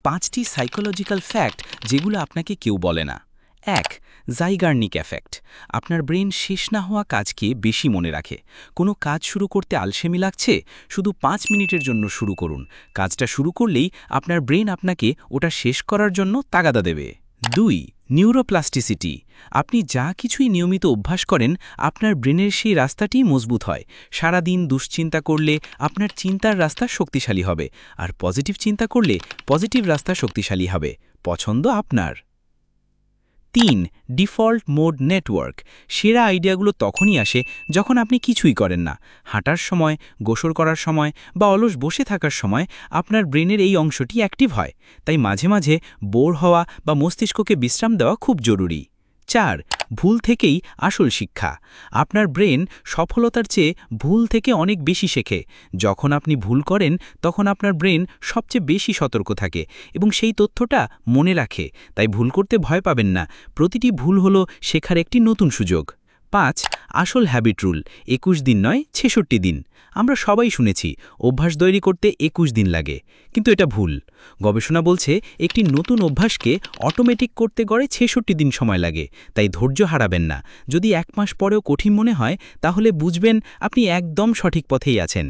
5টি psychological fact যেগুলো আপনাকে কেউ বলে না। 1. জাইগার্নিক এফেক্ট। আপনার ব্রেন শেষ না হওয়া কাজকে বেশি মনে রাখে। কোনো কাজ শুরু করতে আলসেমি লাগছে, শুধু 5 মিনিটের জন্য শুরু করুন। কাজটা শুরু করলেই আপনার ব্রেন আপনাকে ওটা শেষ করার জন্য তাগাদা দেবে। 2. নিউরোপ্লাস্টিসিটি। আপনি যা কিছুই নিয়মিত অভ্যাস করেন, আপনার ব্রেনের সেই রাস্তাটিই মজবুত হয়। সারাদিন দুশ্চিন্তা করলে আপনার চিন্তার রাস্তা শক্তিশালী হবে, আর পজিটিভ চিন্তা করলে পজিটিভ রাস্তা শক্তিশালী হবে। পছন্দ আপনার। 3. Default mode network. সেরা আইডিয়াগুলো তখনই আসে যখন আপনি কিছুই করেন না। হাঁটার সময়, গোসল করার সময় বা অলস বসে থাকার সময় আপনার ব্রেনের এই অংশটি অ্যাক্টিভ হয়। তাই মাঝে মাঝে বোর হওয়া বা মস্তিষ্ককে বিশ্রাম দেওয়া খুব জরুরি। 4. ভুল থেকেই আসল শিক্ষা। আপনার ব্রেন সফলতার চেয়ে ভুল থেকে অনেক বেশি শেখে। যখন আপনি ভুল করেন তখন আপনার ব্রেন সবচেয়ে বেশি সতর্ক থাকে এবং সেই তথ্যটা মনে রাখে। তাই ভুল করতে ভয় পাবেন না। প্রতিটি ভুল হলো শেখার একটি নতুন সুযোগ। 5. আসল হ্যাবিট রুল। 21 দিন নয়, 66 দিন। আমরা সবাই শুনেছি অভ্যাস তৈরি করতে 21 দিন লাগে, কিন্তু এটা ভুল। গবেষণা বলছে একটি নতুন অভ্যাসকে অটোমেটিক করতে গড়ে 66 দিন সময় লাগে। তাই ধৈর্য হারাবেন না। যদি 1 মাস পরেও কঠিন মনে হয়, তাহলে বুঝবেন আপনি একদম সঠিক পথেই আছেন।